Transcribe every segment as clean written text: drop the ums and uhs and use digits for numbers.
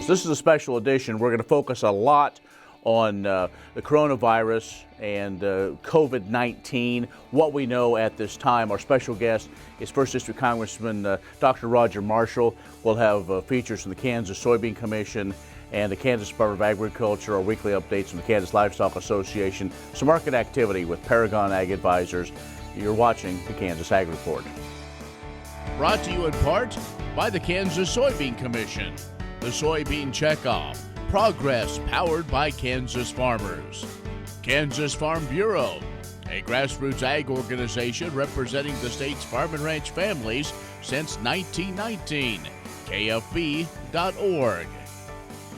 Kansas. This is a special edition. We're going to focus a lot on the coronavirus and COVID-19, what we know at this time. Our special guest is First District Congressman Dr. Roger Marshall. We'll have features from the Kansas Soybean Commission and the Kansas Department of Agriculture, our weekly updates from the Kansas Livestock Association, some market activity with Paragon Ag Advisors. You're watching the Kansas Ag Report. Brought to you in part by the Kansas Soybean Commission, the Soybean Checkoff, progress powered by Kansas farmers. Kansas Farm Bureau, a grassroots ag organization representing the state's farm and ranch families since 1919, kfb.org.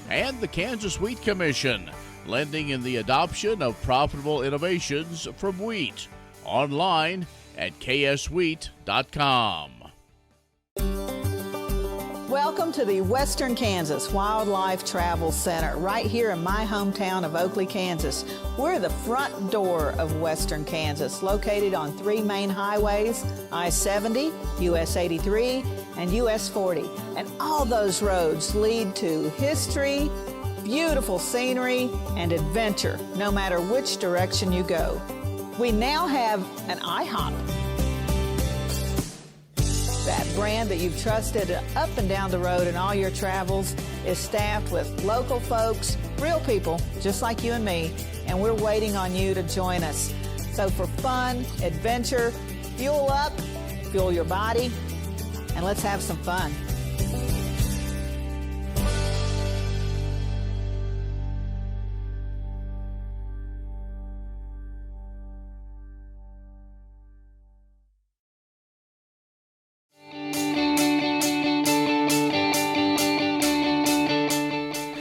And the Kansas Wheat Commission, lending in the adoption of profitable innovations from wheat. Online at kswheat.com. Welcome to the Western Kansas Wildlife Travel Center, right here in my hometown of Oakley, Kansas. We're the front door of Western Kansas, located on three main highways, I-70, US 83, and US 40. And all those roads lead to history, beautiful scenery, and adventure, no matter which direction you go. We now have an IHOP. That brand that you've trusted up and down the road in all your travels is staffed with local folks, real people, just like you and me, and we're waiting on you to join us. So for fun, adventure, fuel up, fuel your body, and let's have some fun.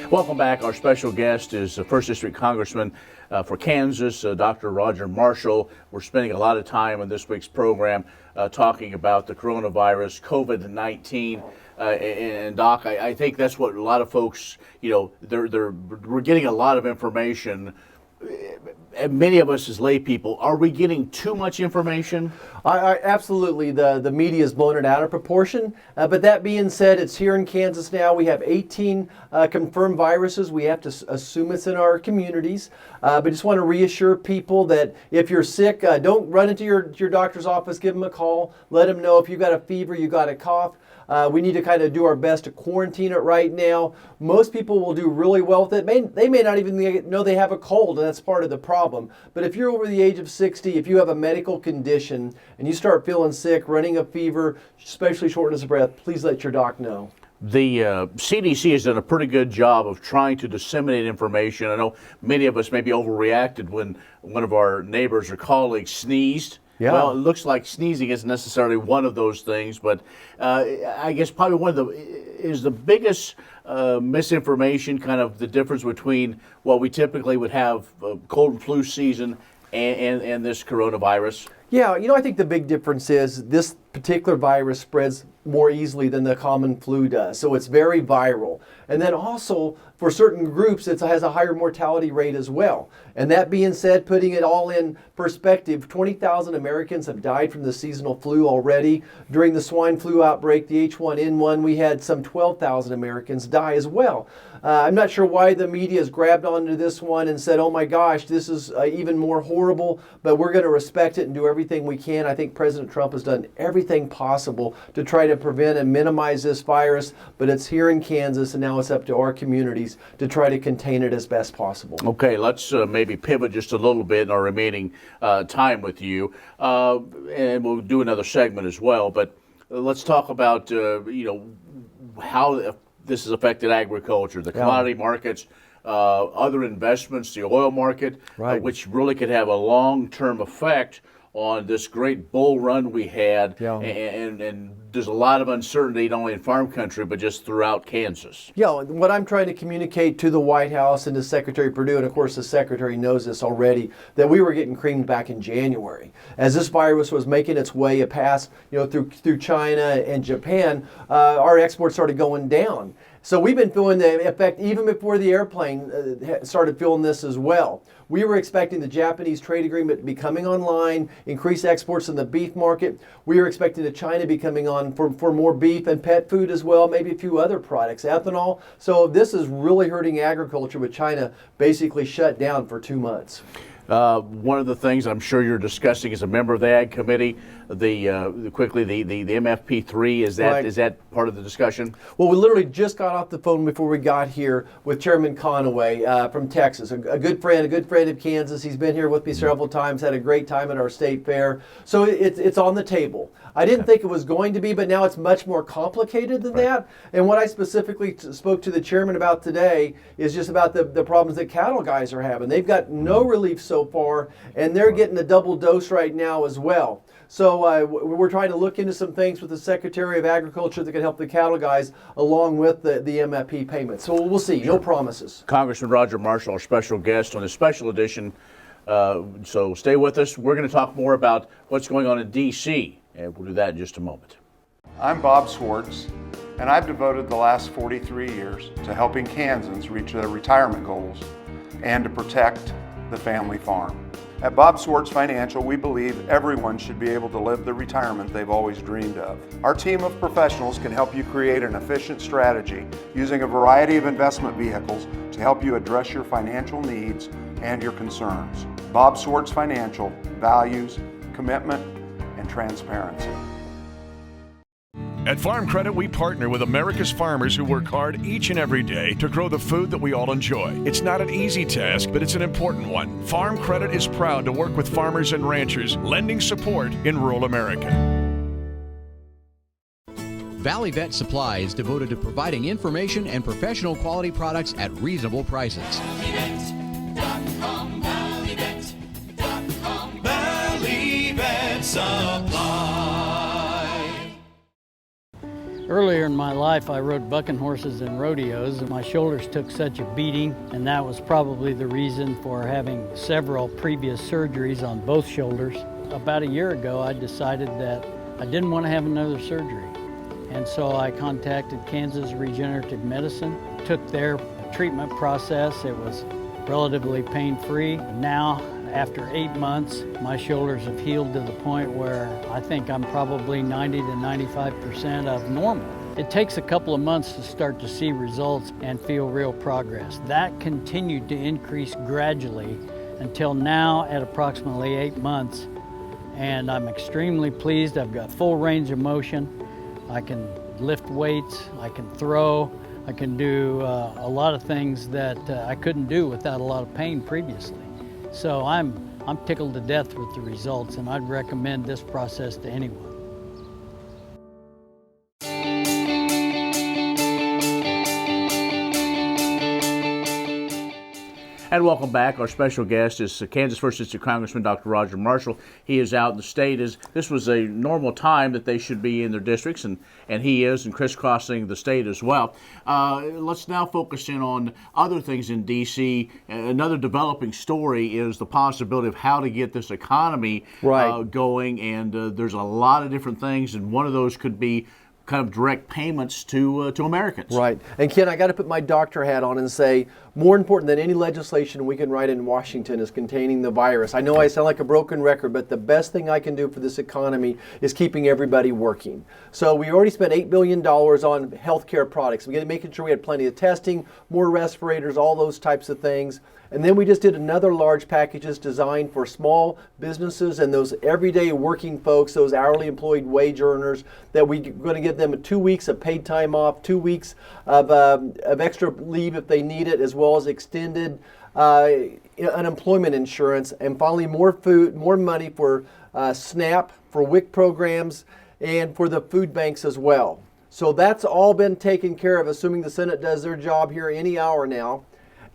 Welcome back. Our special guest is First District Congressman for Kansas, Dr. Roger Marshall. We're spending a lot of time on this week's program talking about the coronavirus, COVID-19. And Doc, I think that's what a lot of folks, we're getting a lot of information. And many of us as lay people, are we getting too much information? Absolutely. The media has blown it out of proportion. But that being said, it's here in Kansas now. We have 18 confirmed viruses. We have to assume it's in our communities. But just want to reassure people that if you're sick, don't run into your doctor's office. Give them a call. Let them know if you've got a fever, you got a cough. We need to kind of do our best to quarantine it right now. Most people will do really well with it. They may not even know they have a cold, and that's part of the problem. But if you're over the age of 60, if you have a medical condition and you start feeling sick, running a fever, especially shortness of breath, please let your doc know. The CDC has done a pretty good job of trying to disseminate information. I know many of us maybe overreacted when one of our neighbors or colleagues sneezed. Yeah. Well, it looks like sneezing isn't necessarily one of those things, but I guess probably one of the biggest misinformation, kind of the difference between what we typically would have cold and flu season and this coronavirus. Yeah, I think the big difference is this particular virus spreads more easily than the common flu does. So it's very viral. And then also, for certain groups, it has a higher mortality rate as well. And that being said, putting it all in perspective, 20,000 Americans have died from the seasonal flu already. During the swine flu outbreak, the H1N1, we had some 12,000 Americans die as well. I'm not sure why the media has grabbed onto this one and said, oh my gosh, this is even more horrible, but we're going to respect it and do everything we can. I think President Trump has done everything possible to try to prevent and minimize this virus, but it's here in Kansas, and now it's up to our communities to try to contain it as best possible. Okay, let's maybe pivot just a little bit in our remaining time with you, and we'll do another segment as well, but let's talk about, how this has affected agriculture, the commodity markets, other investments, the oil market, right. Which really could have a long-term effect on this great bull run we had, and there's a lot of uncertainty not only in farm country but just throughout Kansas. Yeah, what I'm trying to communicate to the White House and to Secretary Perdue, and of course the Secretary knows this already, that we were getting creamed back in January. As this virus was making its way past, through China and Japan, our exports started going down. So we've been feeling the effect even before the airplane started feeling this as well. We were expecting the Japanese trade agreement to be coming online, increase exports in the beef market. We were expecting the China to be coming on down for more beef and pet food as well, maybe a few other products, ethanol. So this is really hurting agriculture with China basically shut down for 2 months. One of the things I'm sure you're discussing as a member of the Ag Committee, the MFP3, is that Right. is that part of the discussion? Well, we literally just got off the phone before we got here with Chairman Conaway from Texas, a good friend of Kansas. He's been here with me several times, had a great time at our state fair. So it's on the table. I didn't think it was going to be, but now it's much more complicated than that. And what I specifically spoke to the chairman about today is just about the problems that cattle guys are having. They've got no relief so far, and they're getting a double dose right now as well. So we're trying to look into some things with the Secretary of Agriculture that can help the cattle guys along with the MFP payments. So we'll see. No promises. Congressman Roger Marshall, our special guest on this special edition. So stay with us. We're going to talk more about what's going on in D.C., and we'll do that in just a moment. I'm Bob Swartz, and I've devoted the last 43 years to helping Kansans reach their retirement goals and to protect the family farm. At Bob Swartz Financial, we believe everyone should be able to live the retirement they've always dreamed of. Our team of professionals can help you create an efficient strategy using a variety of investment vehicles to help you address your financial needs and your concerns. Bob Swartz Financial values commitment and transparency. At Farm Credit, we partner with America's farmers who work hard each and every day to grow the food that we all enjoy. It's not an easy task, but it's an important one. Farm Credit is proud to work with farmers and ranchers, lending support in rural America. Valley Vet Supply is devoted to providing information and professional quality products at reasonable prices. ValleyVet.com, ValleyVet.com, Valley Vet Supply. Earlier in my life, I rode bucking horses in rodeos, and my shoulders took such a beating, and that was probably the reason for having several previous surgeries on both shoulders. About a year ago, I decided that I didn't want to have another surgery, and so I contacted Kansas Regenerative Medicine, took their treatment process. It was relatively pain-free. Now, after 8 months, my shoulders have healed to the point where I think I'm probably 90 to 95% of normal. It takes a couple of months to start to see results and feel real progress. That continued to increase gradually until now at approximately 8 months. And I'm extremely pleased. I've got full range of motion. I can lift weights, I can throw, I can do a lot of things that I couldn't do without a lot of pain previously. So I'm tickled to death with the results, and I'd recommend this process to anyone. And welcome back. Our special guest is Kansas First District Congressman Dr. Roger Marshall. He is out in the state. This was a normal time that they should be in their districts, and he is, and crisscrossing the state as well. Let's now focus in on other things in D.C. Another developing story is the possibility of how to get this economy going, and there's a lot of different things, and one of those could be kind of direct payments to Americans. Right. And Ken, I got to put my doctor hat on and say, more important than any legislation we can write in Washington is containing the virus. I know I sound like a broken record, but the best thing I can do for this economy is keeping everybody working. So we already spent $8 billion on healthcare products. We making sure we had plenty of testing, more respirators, all those types of things. And then we just did another large packages designed for small businesses and those everyday working folks, those hourly employed wage earners, that we're going to give them 2 weeks of paid time off, 2 weeks of extra leave if they need it, as well as extended unemployment insurance, and finally more food, more money for SNAP, for WIC programs, and for the food banks as well. So that's all been taken care of, assuming the Senate does their job here any hour now.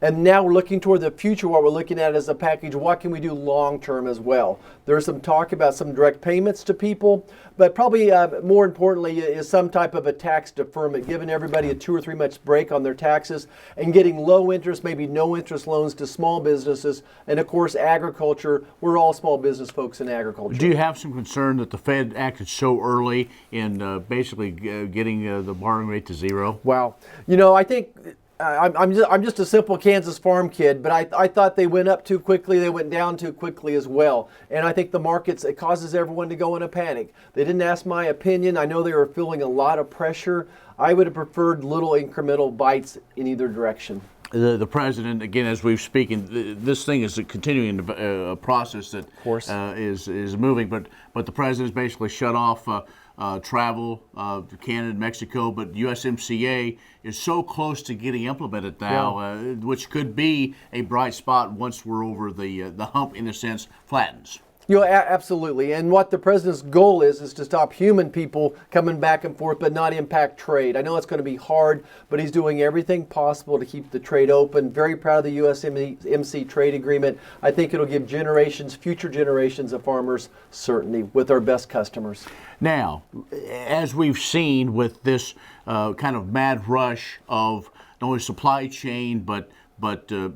And now we're looking toward the future. What we're looking at is a package. What can we do long term as well? There's some talk about some direct payments to people, but probably more importantly is some type of a tax deferment, giving everybody a 2 or 3 months break on their taxes and getting low interest, maybe no interest loans to small businesses. And of course, agriculture. We're all small business folks in agriculture. Do you have some concern that the Fed acted so early in basically getting the borrowing rate to zero? Wow. You know, I think I'm just a simple Kansas farm kid, but I thought they went up too quickly. They went down too quickly as well. And I think the markets, it causes everyone to go in a panic. They didn't ask my opinion. I know they were feeling a lot of pressure. I would have preferred little incremental bites in either direction. The president, again, as we've speaking, this thing is a continuing process that is moving. But the president's basically shut off travel to Canada and Mexico. But USMCA is so close to getting implemented now, which could be a bright spot once we're over the hump, in a sense, flattens. Absolutely. And what the president's goal is to stop human people coming back and forth, but not impact trade. I know it's going to be hard, but he's doing everything possible to keep the trade open. Very proud of the USMCA trade agreement. I think it'll give future generations of farmers certainty with our best customers. Now, as we've seen with this kind of mad rush of not only supply chain, but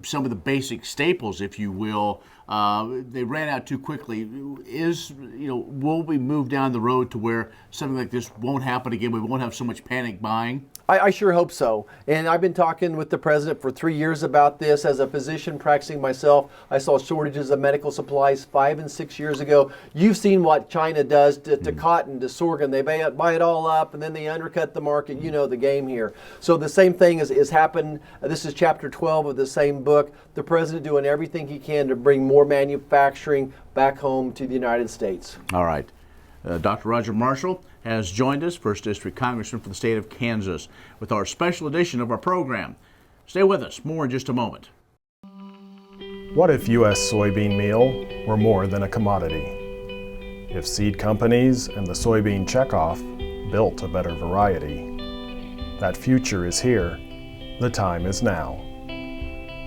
some of the basic staples, if you will, they ran out too quickly. Will we move down the road to where something like this won't happen again? We won't have so much panic buying? I sure hope so. And I've been talking with the president for 3 years about this. As a physician practicing myself, I saw shortages of medical supplies 5 and 6 years ago. You've seen what China does to cotton, to sorghum. They buy it all up, and then they undercut the market. You know the game here. So the same thing is happened. This is chapter 12 of the same book. The president doing everything he can to bring more manufacturing back home to the United States. All right. Dr. Roger Marshall has joined us, First District Congressman for the state of Kansas, with our special edition of our program. Stay with us. More in just a moment. What if U.S. soybean meal were more than a commodity? If seed companies and the soybean checkoff built a better variety? That future is here. The time is now.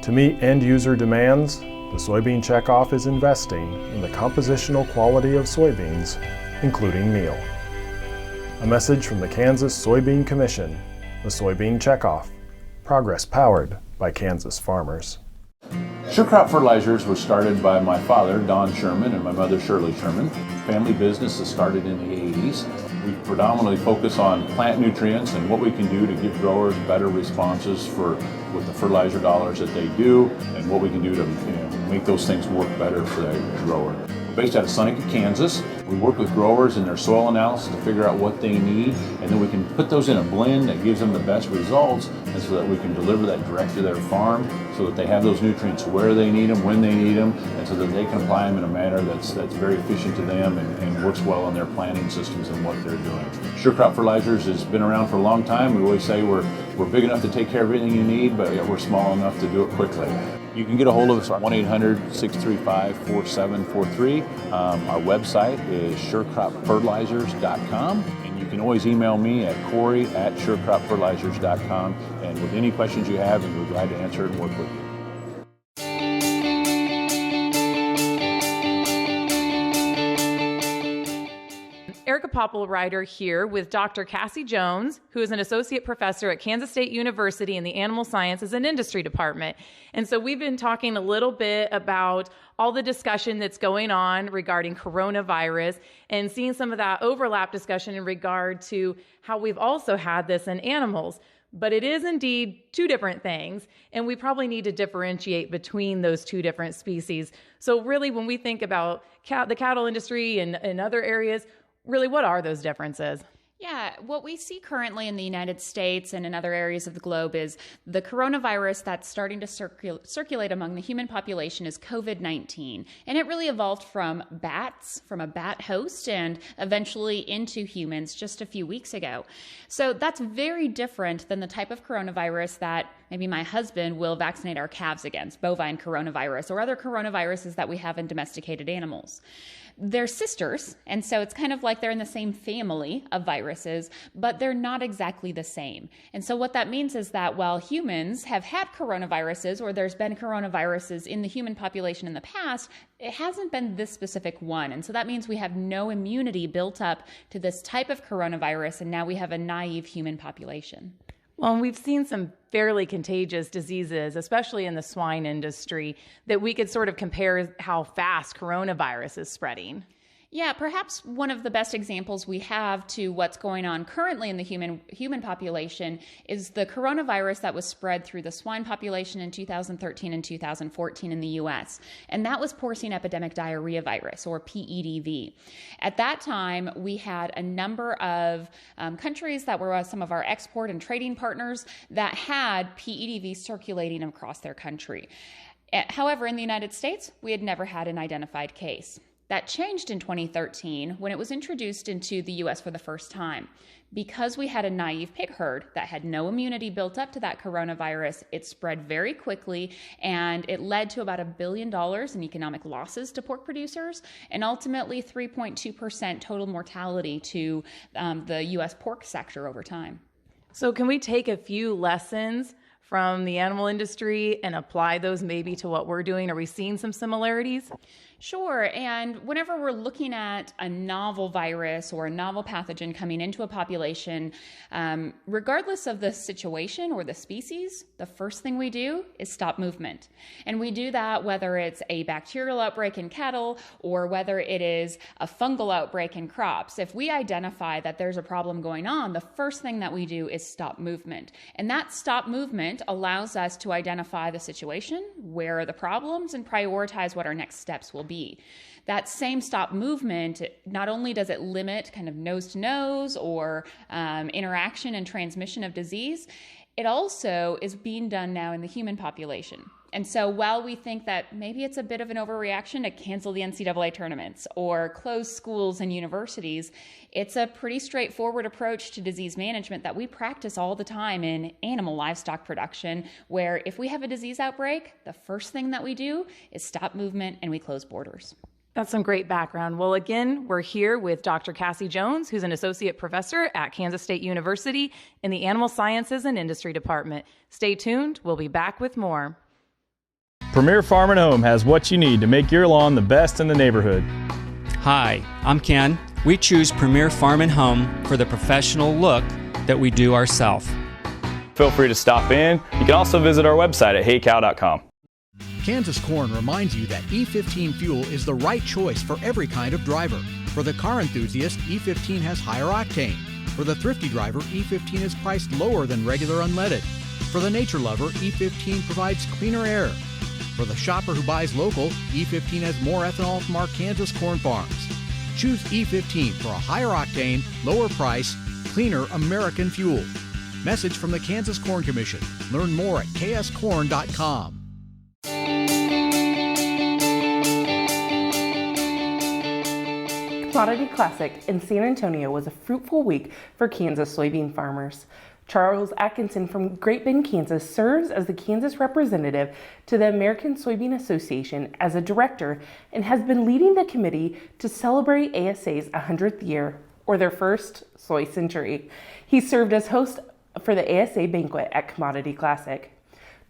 To meet end-user demands, the soybean checkoff is investing in the compositional quality of soybeans, including meal. A message from the Kansas Soybean Commission, the Soybean Checkoff, progress powered by Kansas farmers. Sure Crop Fertilizers was started by my father, Don Sherman, and my mother, Shirley Sherman. Family business that started in the 80s. We predominantly focus on plant nutrients and what we can do to give growers better responses with the fertilizer dollars that they do, and what we can do to make those things work better for the grower. We're based out of Seneca, Kansas. We work with growers in their soil analysis to figure out what they need, and then we can put those in a blend that gives them the best results, and so that we can deliver that direct to their farm so that they have those nutrients where they need them, when they need them, and so that they can apply them in a manner that's very efficient to them and works well in their planting systems and what they're doing. Sure Crop Fertilizers has been around for a long time. We always say we're big enough to take care of everything you need, but we're small enough to do it quickly. You can get a hold of us at 1-800-635-4743. Our website is surecropfertilizers.com, and you can always email me at Corey@surecropfertilizers.com, and with any questions you have, we're glad to answer it and work with you. Erica Popplewriter here with Dr. Cassie Jones, who is an associate professor at Kansas State University in the Animal Sciences and Industry Department. And so we've been talking a little bit about all the discussion that's going on regarding coronavirus and seeing some of that overlap discussion in regard to how we've also had this in animals. But it is indeed two different things, and we probably need to differentiate between those two different species. So really, when we think about the cattle industry and other areas, really, what are those differences? Yeah, what we see currently in the United States and in other areas of the globe is the coronavirus that's starting to circulate among the human population is COVID-19. And it really evolved from bats, from a bat host, and eventually into humans just a few weeks ago. So that's very different than the type of coronavirus that maybe my husband will vaccinate our calves against, bovine coronavirus, or other coronaviruses that we have in domesticated animals. They're sisters, and so it's kind of like they're in the same family of viruses, but they're not exactly the same. And so what that means is that while humans have had coronaviruses, or there's been coronaviruses in the human population in the past, it hasn't been this specific one. And so that means we have no immunity built up to this type of coronavirus, and now we have a naive human population. Well, and we've seen some fairly contagious diseases, especially in the swine industry, that we could sort of compare how fast coronavirus is spreading. Yeah, perhaps one of the best examples we have to what's going on currently in the human population is the coronavirus that was spread through the swine population in 2013 and 2014 in the U.S. And that was porcine epidemic diarrhea virus, or PEDV. At that time, we had a number of countries that were some of our export and trading partners that had PEDV circulating across their country. However, in the United States, we had never had an identified case. That changed in 2013 when it was introduced into the U.S. for the first time. Because we had a naive pig herd that had no immunity built up to that coronavirus, it spread very quickly, and it led to about $1 billion in economic losses to pork producers, and ultimately 3.2% total mortality to the U.S. pork sector over time. So can we take a few lessons from the animal industry and apply those maybe to what we're doing? Are we seeing some similarities? Sure, and whenever we're looking at a novel virus or a novel pathogen coming into a population, regardless of the situation or the species, the first thing we do is stop movement. And we do that whether it's a bacterial outbreak in cattle or whether it is a fungal outbreak in crops. If we identify that there's a problem going on, the first thing that we do is stop movement. And that stop movement allows us to identify the situation, where are the problems, and prioritize what our next steps will be. That same stop movement, not only does it limit kind of nose-to-nose or interaction and transmission of disease, it also is being done now in the human population. And so while we think that maybe it's a bit of an overreaction to cancel the NCAA tournaments or close schools and universities, it's a pretty straightforward approach to disease management that we practice all the time in animal livestock production, where if we have a disease outbreak, the first thing that we do is stop movement and we close borders. That's some great background. Well, again, we're here with Dr. Cassie Jones, who's an associate professor at Kansas State University in the Animal Sciences and Industry Department. Stay tuned. We'll be back with more. Premier Farm and Home has what you need to make your lawn the best in the neighborhood. Hi, I'm Ken. We choose Premier Farm and Home for the professional look that we do ourselves. Feel free to stop in. You can also visit our website at heycow.com. Kansas Corn reminds you that E15 fuel is the right choice for every kind of driver. For the car enthusiast, E15 has higher octane. For the thrifty driver, E15 is priced lower than regular unleaded. For the nature lover, E15 provides cleaner air. For the shopper who buys local, E15 has more ethanol from our Kansas corn farms. Choose E15 for a higher octane, lower price, cleaner American fuel. Message from the Kansas Corn Commission. Learn more at kscorn.com. Commodity Classic in San Antonio was a fruitful week for Kansas soybean farmers. Charles Atkinson from Great Bend, Kansas serves as the Kansas representative to the American Soybean Association as a director and has been leading the committee to celebrate ASA's 100th year, or their first soy century. He served as host for the ASA banquet at Commodity Classic.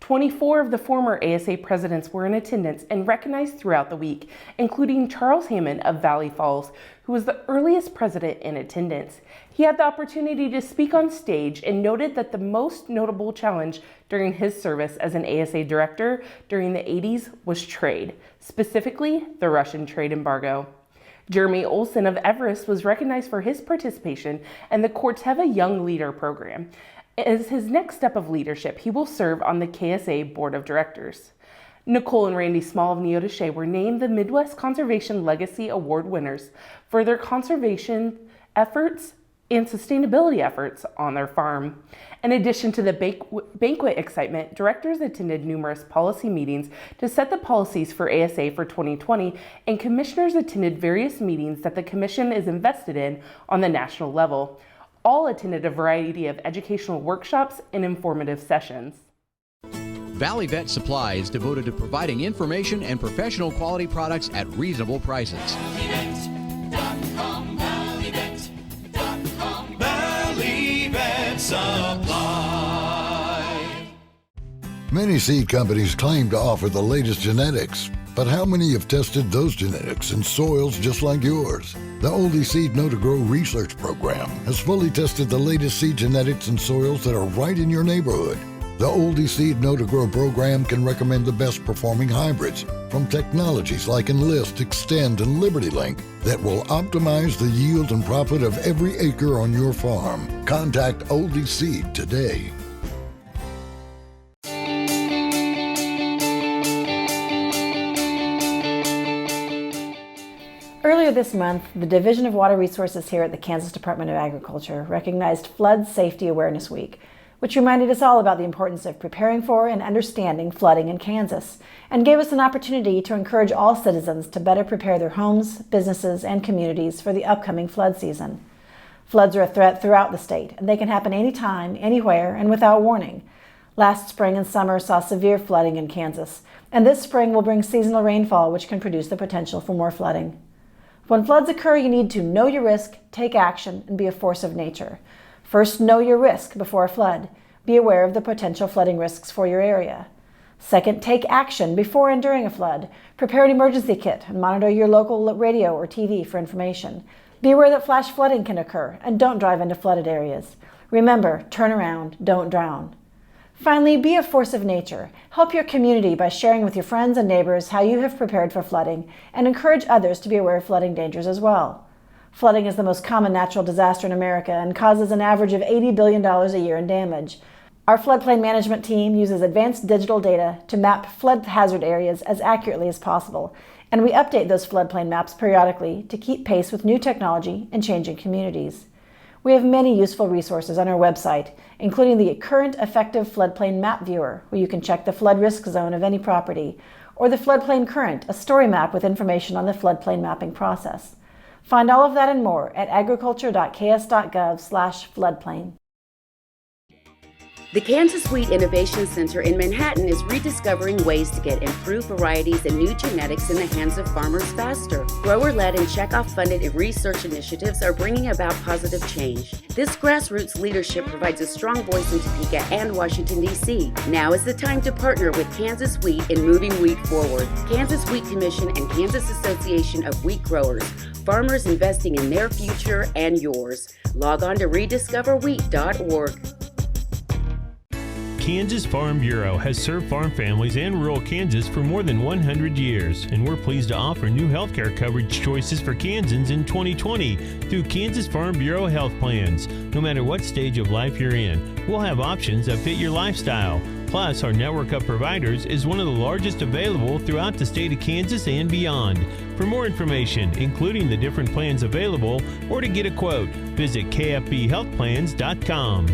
24 of the former ASA presidents were in attendance and recognized throughout the week, including Charles Hammond of Valley Falls, who was the earliest president in attendance. He had the opportunity to speak on stage and noted that the most notable challenge during his service as an ASA director during the 80s was trade, specifically the Russian trade embargo. Jeremy Olson of Everest was recognized for his participation in the Corteva Young Leader program. As his next step of leadership, he will serve on the KSA Board of Directors. Nicole and Randy Small of Neodesha were named the Midwest Conservation Legacy Award winners for their conservation efforts and sustainability efforts on their farm. In addition to the banquet excitement, directors attended numerous policy meetings to set the policies for ASA for 2020, and commissioners attended various meetings that the commission is invested in on the national level. All attended a variety of educational workshops and informative sessions. Valley Vet Supply is devoted to providing information and professional quality products at reasonable prices. ValleyVet.com, ValleyVet.com, Valley Vet Supply. Many seed companies claim to offer the latest genetics, but how many have tested those genetics in soils just like yours? The Oldie Seed Know to Grow research program has fully tested the latest seed genetics in soils that are right in your neighborhood. The Oldie Seed Know-to-Grow program can recommend the best performing hybrids from technologies like Enlist, Extend, and LibertyLink that will optimize the yield and profit of every acre on your farm. Contact Oldie Seed today. Earlier this month, the Division of Water Resources here at the Kansas Department of Agriculture recognized Flood Safety Awareness Week, which reminded us all about the importance of preparing for and understanding flooding in Kansas, and gave us an opportunity to encourage all citizens to better prepare their homes, businesses, and communities for the upcoming flood season. Floods are a threat throughout the state, and they can happen anytime, anywhere, and without warning. Last spring and summer saw severe flooding in Kansas, and this spring will bring seasonal rainfall, which can produce the potential for more flooding. When floods occur, you need to know your risk, take action, and be a force of nature. First, know your risk before a flood. Be aware of the potential flooding risks for your area. Second, take action before and during a flood. Prepare an emergency kit and monitor your local radio or TV for information. Be aware that flash flooding can occur, and don't drive into flooded areas. Remember, turn around, don't drown. Finally, be a force of nature. Help your community by sharing with your friends and neighbors how you have prepared for flooding, and encourage others to be aware of flooding dangers as well. Flooding is the most common natural disaster in America and causes an average of $80 billion a year in damage. Our floodplain management team uses advanced digital data to map flood hazard areas as accurately as possible, and we update those floodplain maps periodically to keep pace with new technology and changing communities. We have many useful resources on our website, including the Current Effective Floodplain Map Viewer, where you can check the flood risk zone of any property, or the Floodplain Current, a story map with information on the floodplain mapping process. Find all of that and more at agriculture.ks.gov/floodplain. The Kansas Wheat Innovation Center in Manhattan is rediscovering ways to get improved varieties and new genetics in the hands of farmers faster. Grower-led and checkoff-funded research initiatives are bringing about positive change. This grassroots leadership provides a strong voice in Topeka and Washington, D.C. Now is the time to partner with Kansas Wheat in moving wheat forward. Kansas Wheat Commission and Kansas Association of Wheat Growers. Farmers investing in their future and yours. Log on to rediscoverwheat.org. Kansas Farm Bureau has served farm families and rural Kansas for more than 100 years, and we're pleased to offer new healthcare coverage choices for Kansans in 2020 through Kansas Farm Bureau health plans. No matter what stage of life you're in, we'll have options that fit your lifestyle. Plus, our network of providers is one of the largest available throughout the state of Kansas and beyond. For more information, including the different plans available, or to get a quote, visit kfbhealthplans.com.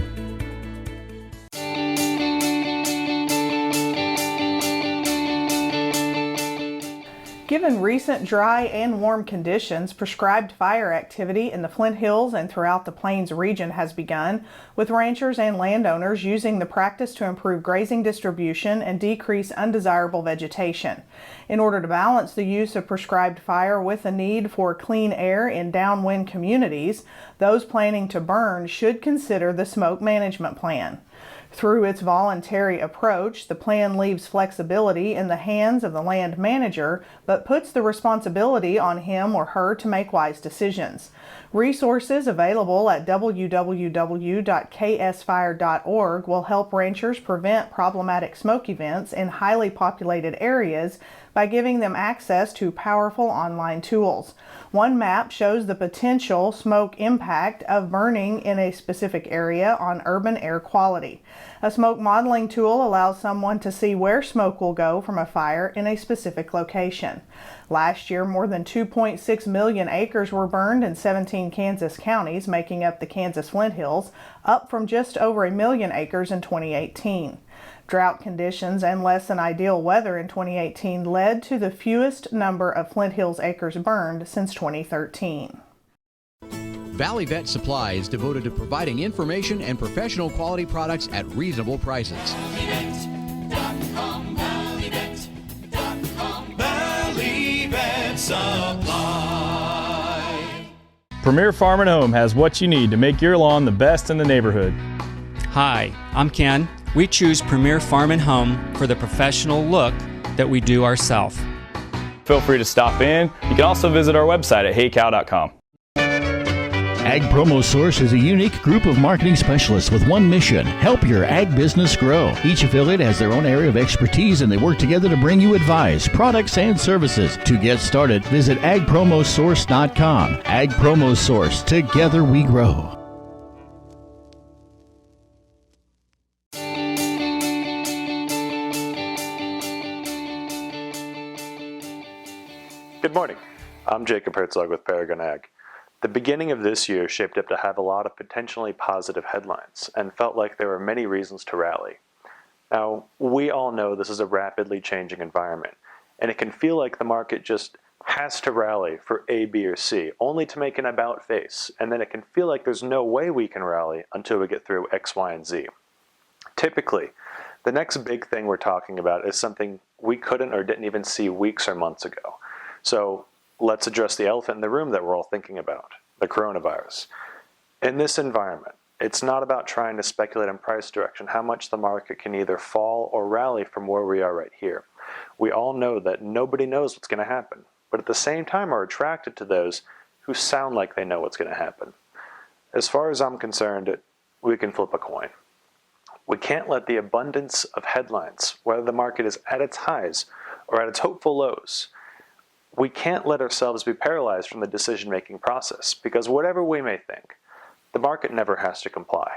Given recent dry and warm conditions, prescribed fire activity in the Flint Hills and throughout the Plains region has begun, with ranchers and landowners using the practice to improve grazing distribution and decrease undesirable vegetation. In order to balance the use of prescribed fire with the need for clean air in downwind communities, those planning to burn should consider the smoke management plan. Through its voluntary approach, the plan leaves flexibility in the hands of the land manager, but puts the responsibility on him or her to make wise decisions. Resources available at www.ksfire.org will help ranchers prevent problematic smoke events in highly populated areas by giving them access to powerful online tools. One map shows the potential smoke impact of burning in a specific area on urban air quality. A smoke modeling tool allows someone to see where smoke will go from a fire in a specific location. Last year, more than 2.6 million acres were burned in 17 Kansas counties, making up the Kansas Flint Hills, up from just over 1 million acres in 2018. Drought conditions and less than ideal weather in 2018 led to the fewest number of Flint Hills acres burned since 2013. Valley Vet Supply is devoted to providing information and professional quality products at reasonable prices. Valley Vet Supply. Premier Farm and Home has what you need to make your lawn the best in the neighborhood. Hi, I'm Ken. We choose Premier Farm and Home for the professional look that we do ourselves. Feel free to stop in. You can also visit our website at heycow.com. Ag Promo Source is a unique group of marketing specialists with one mission: help your ag business grow. Each affiliate has their own area of expertise, and they work together to bring you advice, products, and services. To get started, visit agpromosource.com. Ag Promo Source. Together we grow. Good morning. I'm Jacob Herzog with Paragon Ag. The beginning of this year shaped up to have a lot of potentially positive headlines and felt like there were many reasons to rally. Now, we all know this is a rapidly changing environment, and it can feel like the market just has to rally for A, B, or C, only to make an about face, and then it can feel like there's no way we can rally until we get through X, Y, and Z. Typically, the next big thing we're talking about is something we couldn't or didn't even see weeks or months ago. So let's address the elephant in the room that we're all thinking about, the coronavirus. In this environment, it's not about trying to speculate on price direction, how much the market can either fall or rally from where we are right here. We all know that nobody knows what's going to happen, but at the same time are attracted to those who sound like they know what's going to happen. As far as I'm concerned, we can flip a coin. We can't let the abundance of headlines, whether the market is at its highs or at its hopeful lows, we can't let ourselves be paralyzed from the decision-making process, because whatever we may think, the market never has to comply.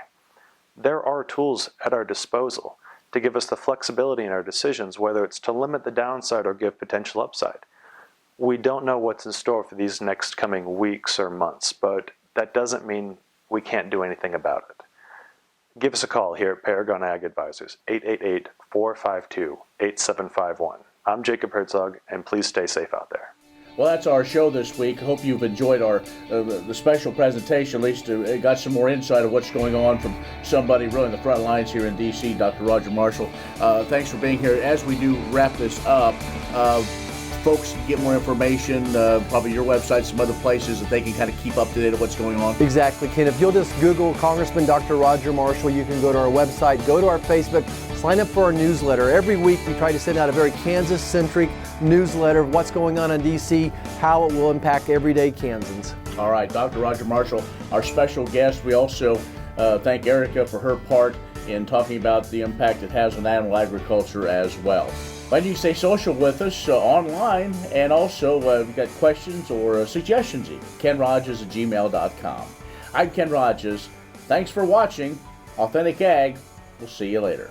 There are tools at our disposal to give us the flexibility in our decisions, whether it's to limit the downside or give potential upside. We don't know what's in store for these next coming weeks or months, but that doesn't mean we can't do anything about it. Give us a call here at Paragon Ag Advisors, 888-452-8751. I'm Jacob Herzog, and please stay safe out there. Well, that's our show this week. Hope you've enjoyed our the special presentation. At least got some more insight of what's going on from somebody really in the front lines here in D.C., Dr. Roger Marshall. Thanks for being here. As we do wrap this up, folks can get more information, probably your website, some other places that they can kind of keep up to date of what's going on. Exactly, Ken. If you'll just Google Congressman Dr. Roger Marshall, you can go to our website, go to our Facebook, sign up for our newsletter. Every week we try to send out a very Kansas-centric newsletter of what's going on in D.C., how it will impact everyday Kansans. All right, Dr. Roger Marshall, our special guest. We also thank Erica for her part in talking about the impact it has on animal agriculture as well. But you can stay social with us online, and also if you've got questions or suggestions, kenrogers@gmail.com. I'm Ken Rogers. Thanks for watching Authentic Ag. We'll see you later.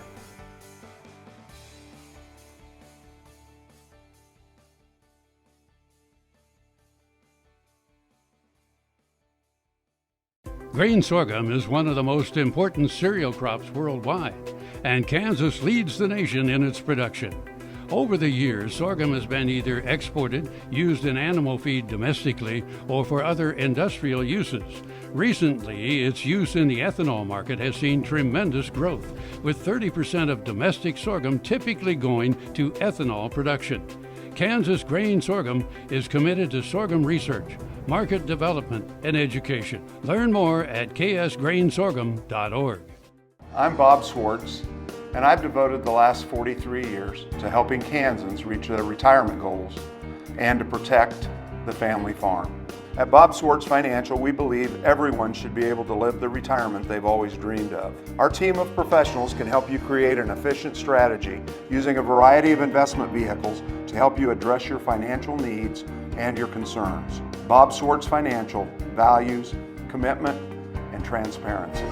Grain sorghum is one of the most important cereal crops worldwide, and Kansas leads the nation in its production. Over the years, sorghum has been either exported, used in animal feed domestically, or for other industrial uses. Recently, its use in the ethanol market has seen tremendous growth, with 30% of domestic sorghum typically going to ethanol production. Kansas Grain Sorghum is committed to sorghum research, market development, and education. Learn more at ksgrainsorghum.org. I'm Bob Swartz, and I've devoted the last 43 years to helping Kansans reach their retirement goals and to protect the family farm. At Bob Swartz Financial, we believe everyone should be able to live the retirement they've always dreamed of. Our team of professionals can help you create an efficient strategy using a variety of investment vehicles to help you address your financial needs and your concerns. Bob Swartz Financial values commitment and transparency.